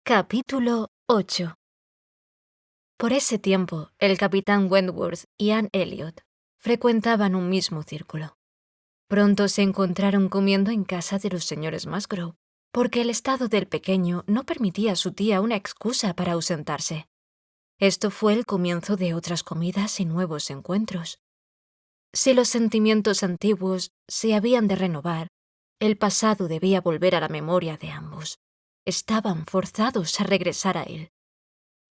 Capítulo 8. Por ese tiempo, el capitán Wentworth y Anne Elliot frecuentaban un mismo círculo. Pronto se encontraron comiendo en casa de los señores Musgrove, porque el estado del pequeño no permitía a su tía una excusa para ausentarse. Esto fue el comienzo de otras comidas y nuevos encuentros. Si los sentimientos antiguos se habían de renovar, el pasado debía volver a la memoria de ambos. Estaban forzados a regresar a él.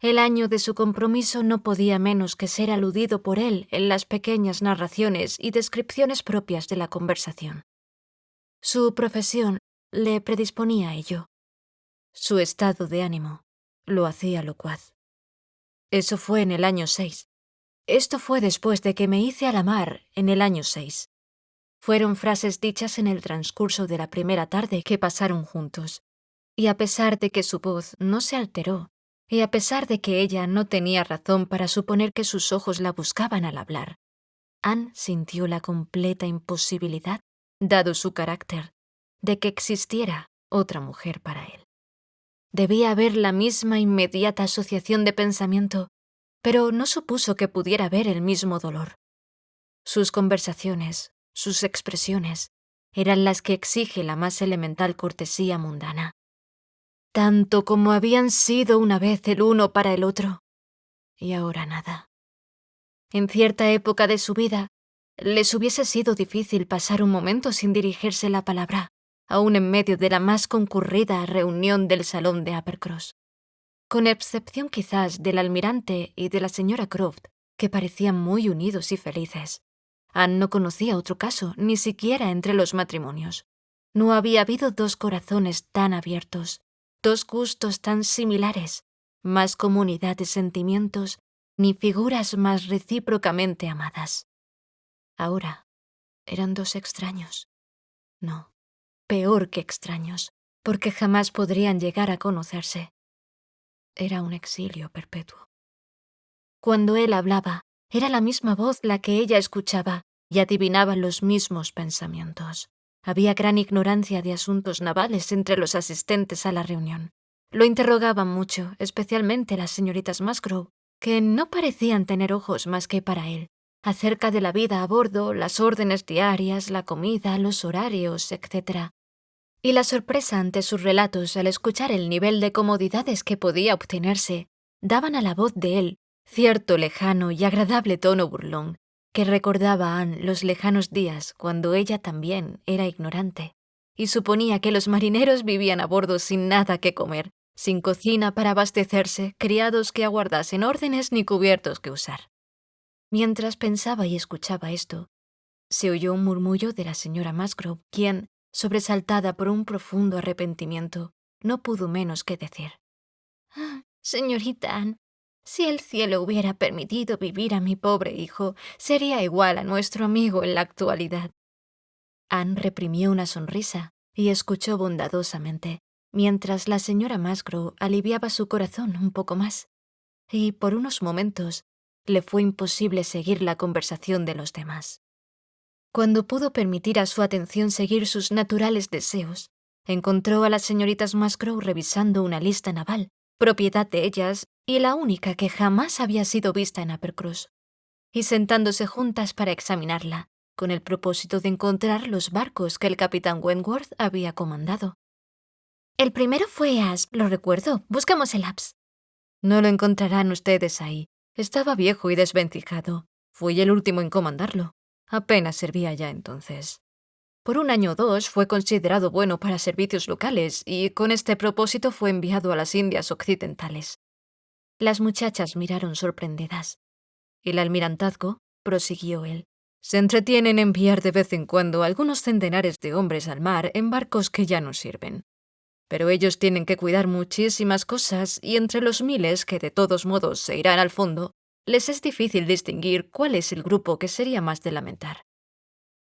El año de su compromiso no podía menos que ser aludido por él en las pequeñas narraciones y descripciones propias de la conversación. Su profesión le predisponía a ello. Su estado de ánimo lo hacía locuaz. Eso fue en el año 6. Esto fue después de que me hice a la mar en el año 6. Fueron frases dichas en el transcurso de la primera tarde que pasaron juntos. Y a pesar de que su voz no se alteró, y a pesar de que ella no tenía razón para suponer que sus ojos la buscaban al hablar, Anne sintió la completa imposibilidad, dado su carácter, de que existiera otra mujer para él. Debía haber la misma inmediata asociación de pensamiento, pero no supuso que pudiera haber el mismo dolor. Sus conversaciones, sus expresiones, eran las que exige la más elemental cortesía mundana. Tanto como habían sido una vez el uno para el otro, y ahora nada. En cierta época de su vida, les hubiese sido difícil pasar un momento sin dirigirse la palabra, aun en medio de la más concurrida reunión del salón de Uppercross. Con excepción quizás del almirante y de la señora Croft, que parecían muy unidos y felices. Anne no conocía otro caso, ni siquiera entre los matrimonios. No había habido dos corazones tan abiertos, dos gustos tan similares, más comunidad de sentimientos, ni figuras más recíprocamente amadas. Ahora eran dos extraños. No, peor que extraños, porque jamás podrían llegar a conocerse. Era un exilio perpetuo. Cuando él hablaba, era la misma voz la que ella escuchaba y adivinaba los mismos pensamientos. Había gran ignorancia de asuntos navales entre los asistentes a la reunión. Lo interrogaban mucho, especialmente las señoritas Musgrove, que no parecían tener ojos más que para él, acerca de la vida a bordo, las órdenes diarias, la comida, los horarios, etc. Y la sorpresa ante sus relatos al escuchar el nivel de comodidades que podía obtenerse, daban a la voz de él cierto lejano y agradable tono burlón, que recordaba a Anne los lejanos días cuando ella también era ignorante, y suponía que los marineros vivían a bordo sin nada que comer, sin cocina para abastecerse, criados que aguardasen órdenes ni cubiertos que usar. Mientras pensaba y escuchaba esto, se oyó un murmullo de la señora Musgrove, quien, sobresaltada por un profundo arrepentimiento, no pudo menos que decir: «Señorita Anne, si el cielo hubiera permitido vivir a mi pobre hijo, sería igual a nuestro amigo en la actualidad». Anne reprimió una sonrisa y escuchó bondadosamente, mientras la señora Musgrove aliviaba su corazón un poco más, y por unos momentos le fue imposible seguir la conversación de los demás. Cuando pudo permitir a su atención seguir sus naturales deseos, encontró a las señoritas Musgrove revisando una lista naval, propiedad de ellas y la única que jamás había sido vista en Uppercross, y sentándose juntas para examinarla, con el propósito de encontrar los barcos que el capitán Wentworth había comandado. «El primero fue Asp, lo recuerdo. Buscamos el Asp». «No lo encontrarán ustedes ahí. Estaba viejo y desvencijado. Fui el último en comandarlo. Apenas servía ya entonces. Por 1 año o 2 fue considerado bueno para servicios locales y con este propósito fue enviado a las Indias Occidentales». Las muchachas miraron sorprendidas. «El almirantazgo», prosiguió él, «se entretiene en enviar de vez en cuando algunos centenares de hombres al mar en barcos que ya no sirven. Pero ellos tienen que cuidar muchísimas cosas y entre los miles que de todos modos se irán al fondo, les es difícil distinguir cuál es el grupo que sería más de lamentar».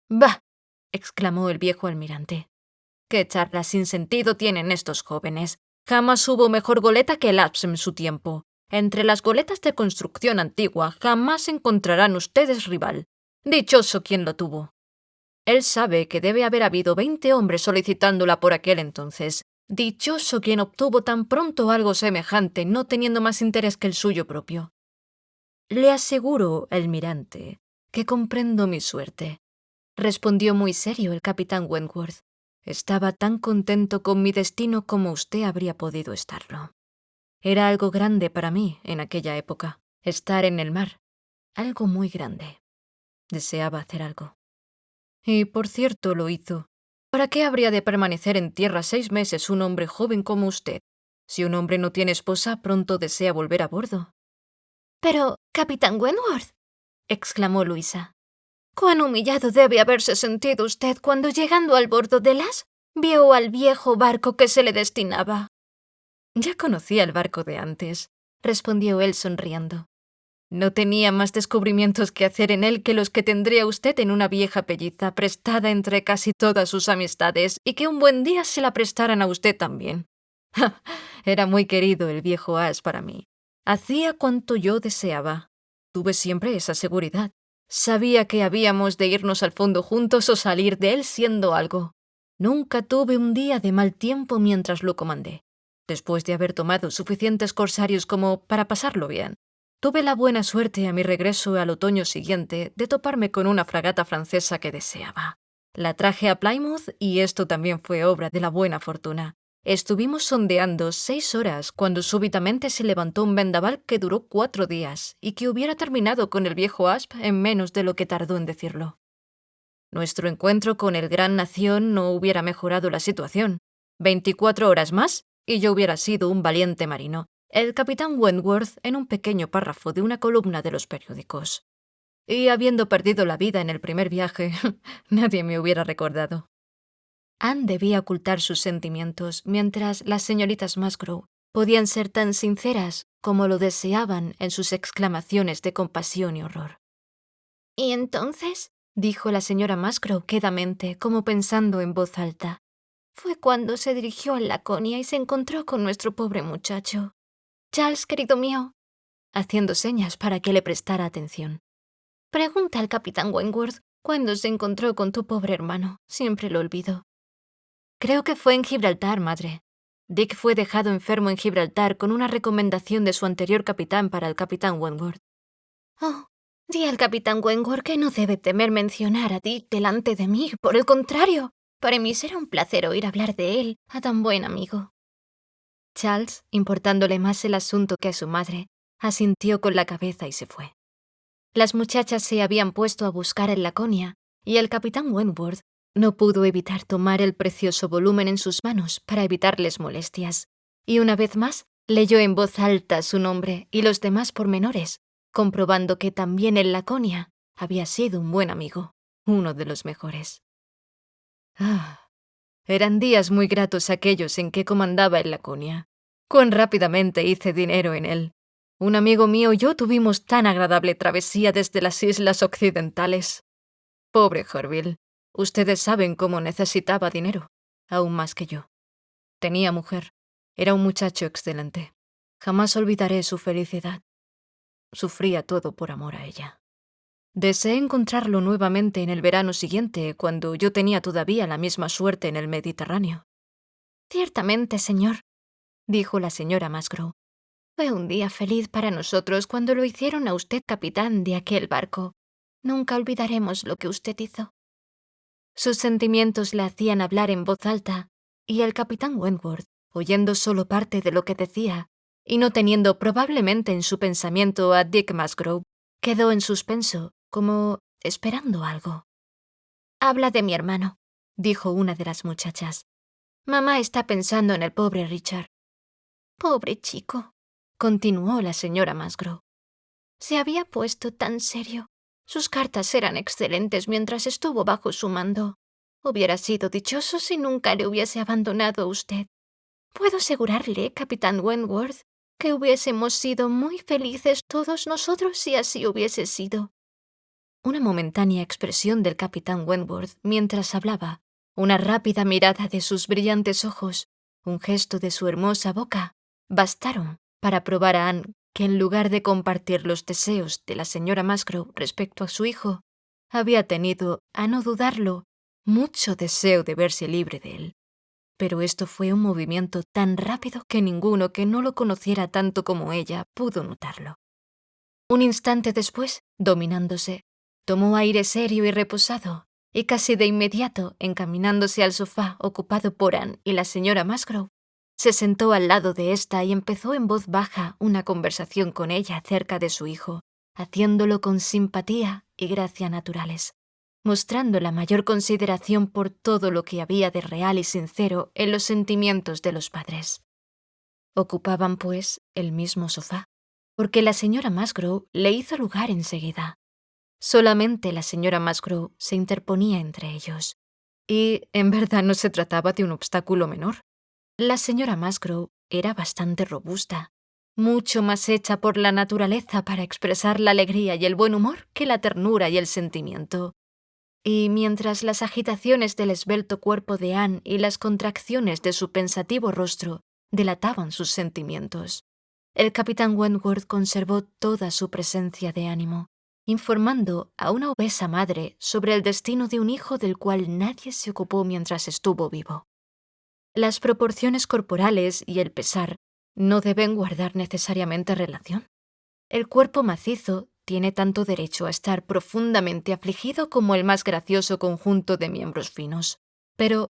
«¡Bah!», exclamó el viejo almirante. «¡Qué charlas sin sentido tienen estos jóvenes! Jamás hubo mejor goleta que el Asp en su tiempo. Entre las goletas de construcción antigua jamás encontrarán ustedes rival. Dichoso quien lo tuvo. Él sabe que debe haber habido 20 hombres solicitándola por aquel entonces, Dichoso quien obtuvo tan pronto algo semejante, no teniendo más interés que el suyo propio. Le aseguro, almirante, que comprendo mi suerte, respondió muy serio el capitán Wentworth. Estaba tan contento con mi destino como usted habría podido estarlo. Era algo grande para mí en aquella época, estar en el mar, algo muy grande. Deseaba hacer algo. Y, por cierto, lo hizo. ¿Para qué habría de permanecer en tierra 6 meses un hombre joven como usted? Si un hombre no tiene esposa, pronto desea volver a bordo. Pero, capitán Wentworth, exclamó Luisa, ¿cuán humillado debe haberse sentido usted cuando, llegando al bordo del As, vio al viejo barco que se le destinaba? Ya conocía el barco de antes, respondió él sonriendo. No tenía más descubrimientos que hacer en él que los que tendría usted en una vieja pelliza prestada entre casi todas sus amistades y que un buen día se la prestaran a usted también. Era muy querido el viejo As para mí. Hacía cuanto yo deseaba. Tuve siempre esa seguridad. Sabía que habíamos de irnos al fondo juntos o salir de él siendo algo. Nunca tuve un día de mal tiempo mientras lo comandé, después de haber tomado suficientes corsarios como para pasarlo bien. Tuve la buena suerte a mi regreso al otoño siguiente de toparme con una fragata francesa que deseaba. La traje a Plymouth y esto también fue obra de la buena fortuna. Estuvimos sondeando 6 horas cuando súbitamente se levantó un vendaval que duró 4 días y que hubiera terminado con el viejo Asp en menos de lo que tardó en decirlo. Nuestro encuentro con el Gran Nación no hubiera mejorado la situación. 24 horas más y yo hubiera sido un valiente marino, el capitán Wentworth en un pequeño párrafo de una columna de los periódicos. Y habiendo perdido la vida en el primer viaje, nadie me hubiera recordado. Anne debía ocultar sus sentimientos, mientras las señoritas Musgrove podían ser tan sinceras como lo deseaban en sus exclamaciones de compasión y horror. ¿Y entonces? Dijo la señora Musgrove quedamente, como pensando en voz alta. Fue cuando se dirigió a Laconia y se encontró con nuestro pobre muchacho. Charles, querido mío, haciendo señas para que le prestara atención. Pregunta al capitán Wentworth cuándo se encontró con tu pobre hermano. Siempre lo olvido. Creo que fue en Gibraltar, madre. Dick fue dejado enfermo en Gibraltar con una recomendación de su anterior capitán para el capitán Wentworth. Oh, di al capitán Wentworth que no debe temer mencionar a Dick delante de mí. Por el contrario, para mí será un placer oír hablar de él a tan buen amigo. Charles, importándole más el asunto que a su madre, asintió con la cabeza y se fue. Las muchachas se habían puesto a buscar en Laconia, y el capitán Wentworth no pudo evitar tomar el precioso volumen en sus manos para evitarles molestias, y una vez más leyó en voz alta su nombre y los demás pormenores, comprobando que también en Laconia había sido un buen amigo, uno de los mejores. Eran días muy gratos aquellos en que comandaba en Laconia. Cuán rápidamente hice dinero en él. Un amigo mío y yo tuvimos tan agradable travesía desde las islas occidentales. Pobre Jorville, ustedes saben cómo necesitaba dinero, aún más que yo. Tenía mujer, era un muchacho excelente. Jamás olvidaré su felicidad. Sufría todo por amor a ella. Deseé encontrarlo nuevamente en el verano siguiente, cuando yo tenía todavía la misma suerte en el Mediterráneo. Ciertamente, señor, dijo la señora Musgrove. Fue un día feliz para nosotros cuando lo hicieron a usted capitán de aquel barco. Nunca olvidaremos lo que usted hizo. Sus sentimientos le hacían hablar en voz alta, y el capitán Wentworth, oyendo solo parte de lo que decía, y no teniendo probablemente en su pensamiento a Dick Musgrove, quedó en suspenso, como esperando algo. «Habla de mi hermano», dijo una de las muchachas. «Mamá está pensando en el pobre Richard». «Pobre chico», continuó la señora Musgrove. «Se había puesto tan serio. Sus cartas eran excelentes mientras estuvo bajo su mando. Hubiera sido dichoso si nunca le hubiese abandonado a usted. Puedo asegurarle, capitán Wentworth, que hubiésemos sido muy felices todos nosotros si así hubiese sido». Una momentánea expresión del capitán Wentworth mientras hablaba, una rápida mirada de sus brillantes ojos, un gesto de su hermosa boca, bastaron para probar a Anne que en lugar de compartir los deseos de la señora Musgrove respecto a su hijo, había tenido, a no dudarlo, mucho deseo de verse libre de él. pero esto fue un movimiento tan rápido que ninguno que no lo conociera tanto como ella pudo notarlo. Un instante después, dominándose, tomó aire serio y reposado, y casi de inmediato, encaminándose al sofá ocupado por Anne y la señora Musgrove, se sentó al lado de ésta y empezó en voz baja una conversación con ella acerca de su hijo, haciéndolo con simpatía y gracia naturales, mostrando la mayor consideración por todo lo que había de real y sincero en los sentimientos de los padres. Ocupaban, pues, el mismo sofá, porque la señora Musgrove le hizo lugar enseguida. Solamente la señora Musgrove se interponía entre ellos. Y, en verdad, no se trataba de un obstáculo menor. La señora Musgrove era bastante robusta, mucho más hecha por la naturaleza para expresar la alegría y el buen humor que la ternura y el sentimiento. Y mientras las agitaciones del esbelto cuerpo de Anne y las contracciones de su pensativo rostro delataban sus sentimientos, el capitán Wentworth conservó toda su presencia de ánimo, informando a una obesa madre sobre el destino de un hijo del cual nadie se ocupó mientras estuvo vivo. Las proporciones corporales y el pesar no deben guardar necesariamente relación. El cuerpo macizo tiene tanto derecho a estar profundamente afligido como el más gracioso conjunto de miembros finos. Pero,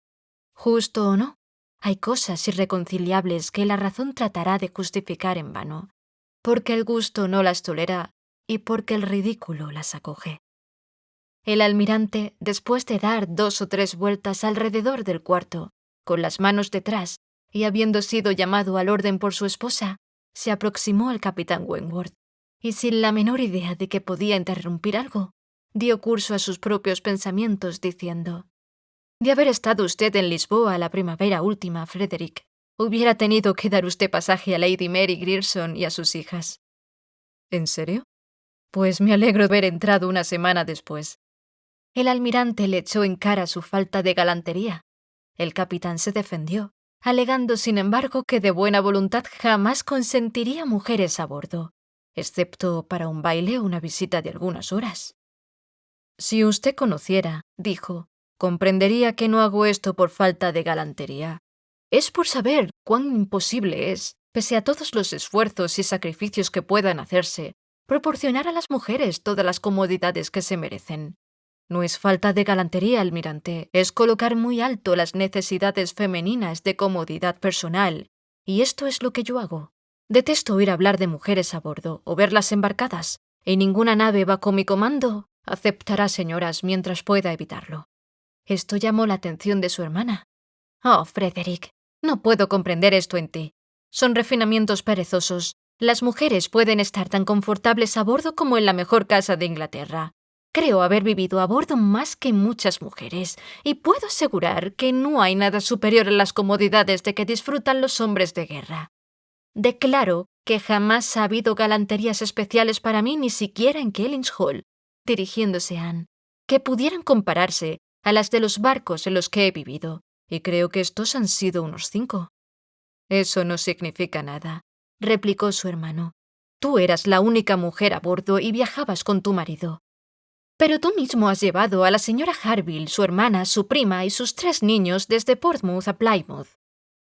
justo o no, hay cosas irreconciliables que la razón tratará de justificar en vano, porque el gusto no las tolera y porque el ridículo las acoge. El almirante, después de dar 2 o 3 vueltas alrededor del cuarto, con las manos detrás, y habiendo sido llamado al orden por su esposa, se aproximó al capitán Wentworth, y sin la menor idea de que podía interrumpir algo, dio curso a sus propios pensamientos diciendo: «De haber estado usted en Lisboa la primavera última, Frederick, hubiera tenido que dar usted pasaje a Lady Mary Grierson y a sus hijas». «¿En serio? Pues me alegro de haber entrado una semana después». El almirante le echó en cara su falta de galantería. El capitán se defendió, alegando sin embargo que de buena voluntad jamás consentiría mujeres a bordo, excepto para un baile o una visita de algunas horas. «Si usted conociera», dijo, «comprendería que no hago esto por falta de galantería. Es por saber cuán imposible es, pese a todos los esfuerzos y sacrificios que puedan hacerse, proporcionar a las mujeres todas las comodidades que se merecen. No es falta de galantería, almirante, es colocar muy alto las necesidades femeninas de comodidad personal, y esto es lo que yo hago. Detesto oír hablar de mujeres a bordo o verlas embarcadas, y ninguna nave bajo mi comando aceptará señoras mientras pueda evitarlo». Esto llamó la atención de su hermana. «Oh, Frederick, no puedo comprender esto en ti. Son refinamientos perezosos. Las mujeres pueden estar tan confortables a bordo como en la mejor casa de Inglaterra. Creo haber vivido a bordo más que muchas mujeres, y puedo asegurar que no hay nada superior a las comodidades de que disfrutan los hombres de guerra. Declaro que jamás ha habido galanterías especiales para mí, ni siquiera en Kellynch Hall», dirigiéndose a Anne, «que pudieran compararse a las de los barcos en los que he vivido, y creo que estos han sido unos 5. «Eso no significa nada», replicó su hermano. «Tú eras la única mujer a bordo y viajabas con tu marido. Pero tú mismo has llevado a la señora Harville, su hermana, su prima y sus 3 niños desde Portsmouth a Plymouth.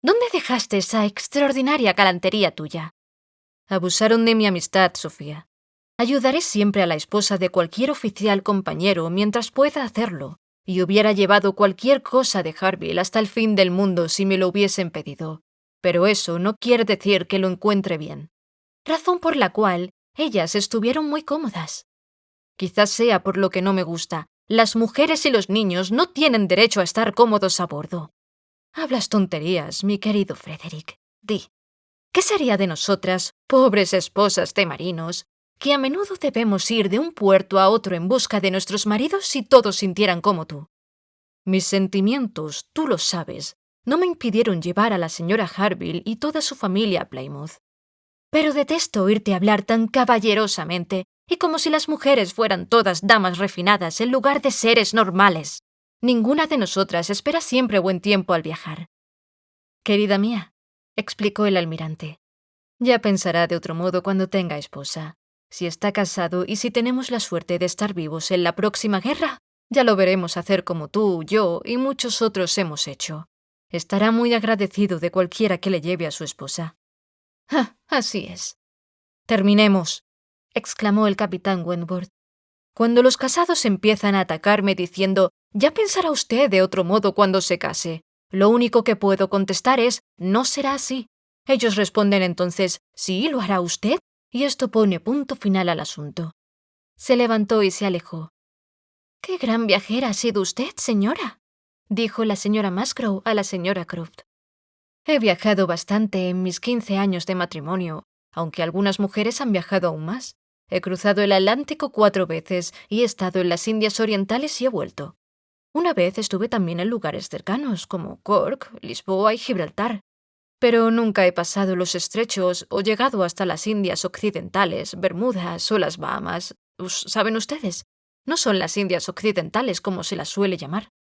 ¿Dónde dejaste esa extraordinaria galantería tuya?» «Abusaron de mi amistad, Sofía. Ayudaré siempre a la esposa de cualquier oficial compañero mientras pueda hacerlo, y hubiera llevado cualquier cosa de Harville hasta el fin del mundo si me lo hubiesen pedido. Pero eso no quiere decir que lo encuentre bien. Razón por la cual ellas estuvieron muy cómodas. Quizás sea por lo que no me gusta. Las mujeres y los niños no tienen derecho a estar cómodos a bordo». «Hablas tonterías, mi querido Frederick. Di, ¿qué sería de nosotras, pobres esposas de marinos, que a menudo debemos ir de un puerto a otro en busca de nuestros maridos si todos sintieran como tú? Mis sentimientos, tú lo sabes, no me impidieron llevar a la señora Harville y toda su familia a Plymouth. Pero detesto oírte hablar tan caballerosamente y como si las mujeres fueran todas damas refinadas en lugar de seres normales. Ninguna de nosotras espera siempre buen tiempo al viajar». «Querida mía», explicó el almirante, «ya pensará de otro modo cuando tenga esposa. Si está casado y si tenemos la suerte de estar vivos en la próxima guerra, ya lo veremos hacer como tú, yo y muchos otros hemos hecho. Estará muy agradecido de cualquiera que le lleve a su esposa. «Ah, así es». «Terminemos», exclamó el capitán Wentworth. «Cuando los casados empiezan a atacarme diciendo «ya pensará usted de otro modo cuando se case», lo único que puedo contestar es «no será así». Ellos responden entonces «sí, lo hará usted», y esto pone punto final al asunto. Se levantó y se alejó. «Qué gran viajera ha sido usted, señora», dijo la señora Musgrove a la señora Croft. «He viajado bastante en mis 15 años de matrimonio, aunque algunas mujeres han viajado aún más. He cruzado el Atlántico 4 veces y he estado en las Indias Orientales y he vuelto. Una vez estuve también en lugares cercanos, como Cork, Lisboa y Gibraltar. Pero nunca he pasado los estrechos o llegado hasta las Indias Occidentales, Bermudas o las Bahamas. ¿Saben ustedes? No son las Indias Occidentales como se las suele llamar».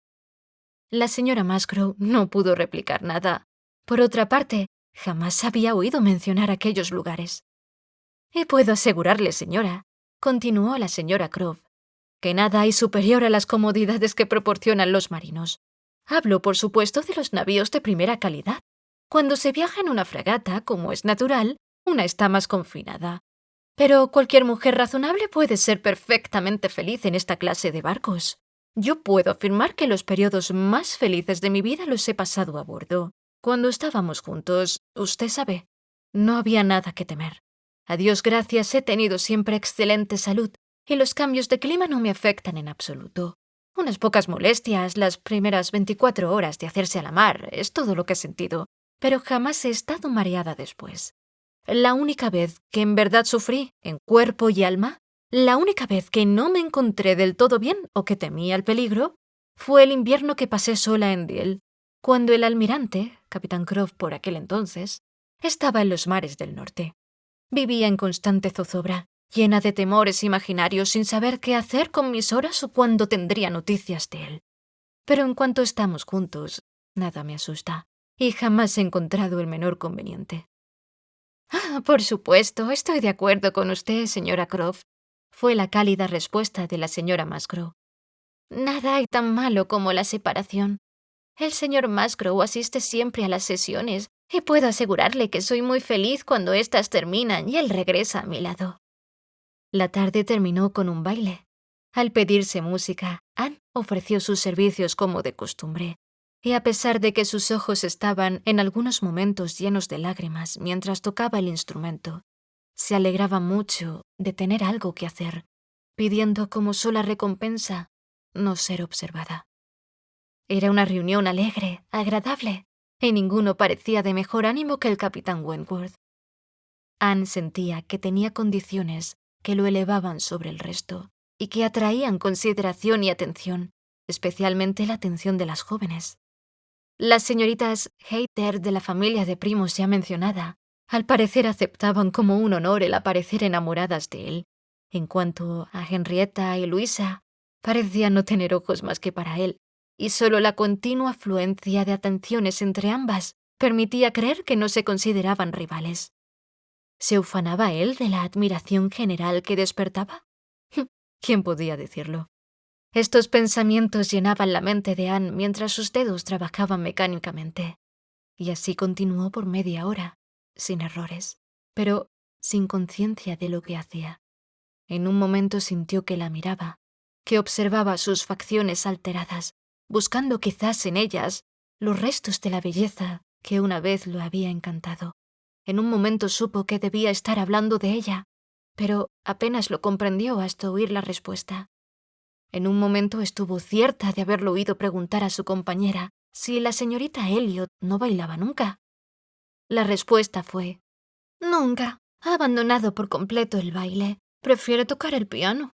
La señora Musgrove no pudo replicar nada. Por otra parte, jamás había oído mencionar aquellos lugares. «Y puedo asegurarle, señora», continuó la señora Croft, «que nada hay superior a las comodidades que proporcionan los marinos. Hablo, por supuesto, de los navíos de primera calidad. Cuando se viaja en una fragata, como es natural, una está más confinada. Pero cualquier mujer razonable puede ser perfectamente feliz en esta clase de barcos. Yo puedo afirmar que los periodos más felices de mi vida los he pasado a bordo. Cuando estábamos juntos, usted sabe, no había nada que temer. A Dios gracias, he tenido siempre excelente salud y los cambios de clima no me afectan en absoluto. Unas pocas molestias las primeras 24 horas de hacerse a la mar, es todo lo que he sentido, pero jamás he estado mareada después. La única vez que en verdad sufrí, en cuerpo y alma, la única vez que no me encontré del todo bien o que temía el peligro, fue el invierno que pasé sola en Deal, cuando el almirante, capitán Croft por aquel entonces, estaba en los mares del norte. Vivía en constante zozobra, llena de temores imaginarios sin saber qué hacer con mis horas o cuándo tendría noticias de él. Pero en cuanto estamos juntos, nada me asusta, y jamás he encontrado el menor conveniente. «Ah, por supuesto, estoy de acuerdo con usted, señora Croft», fue la cálida respuesta de la señora Musgrove. «Nada hay tan malo como la separación. El señor Musgrove asiste siempre a las sesiones y puedo asegurarle que soy muy feliz cuando éstas terminan y él regresa a mi lado». La tarde terminó con un baile. Al pedirse música, Anne ofreció sus servicios como de costumbre, y a pesar de que sus ojos estaban en algunos momentos llenos de lágrimas mientras tocaba el instrumento, se alegraba mucho de tener algo que hacer, pidiendo como sola recompensa no ser observada. Era una reunión alegre, agradable, y ninguno parecía de mejor ánimo que el capitán Wentworth. Anne sentía que tenía condiciones que lo elevaban sobre el resto y que atraían consideración y atención, especialmente la atención de las jóvenes. Las señoritas Hayter de la familia de primos ya mencionada, al parecer aceptaban como un honor el aparecer enamoradas de él. En cuanto a Henrietta y Luisa, parecían no tener ojos más que para él, y solo la continua afluencia de atenciones entre ambas permitía creer que no se consideraban rivales. ¿Se ufanaba él de la admiración general que despertaba? ¿Quién podía decirlo? Estos pensamientos llenaban la mente de Anne mientras sus dedos trabajaban mecánicamente. Y así continuó por media hora, sin errores, pero sin conciencia de lo que hacía. En un momento sintió que la miraba, que observaba sus facciones alteradas, buscando quizás en ellas los restos de la belleza que una vez lo había encantado. En un momento supo que debía estar hablando de ella, pero apenas lo comprendió hasta oír la respuesta. En un momento estuvo cierta de haberlo oído preguntar a su compañera si la señorita Elliot no bailaba nunca. La respuesta fue: «Nunca. Ha abandonado por completo el baile. Prefiere tocar el piano».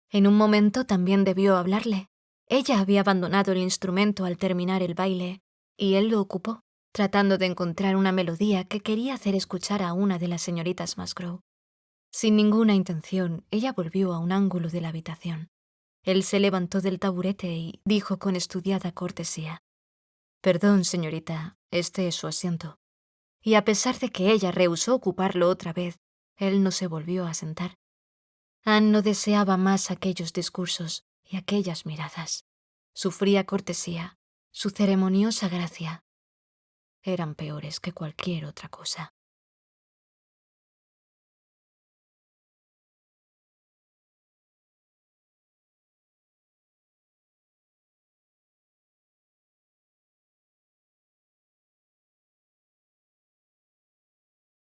En un momento también debió hablarle. Ella había abandonado el instrumento al terminar el baile, y él lo ocupó, tratando de encontrar una melodía que quería hacer escuchar a una de las señoritas Musgrove. Sin ninguna intención, ella volvió a un ángulo de la habitación. Él se levantó del taburete y dijo con estudiada cortesía: «Perdón, señorita, este es su asiento». Y a pesar de que ella rehusó ocuparlo otra vez, él no se volvió a sentar. Anne no deseaba más aquellos discursos y aquellas miradas. Su fría cortesía, su ceremoniosa gracia, eran peores que cualquier otra cosa.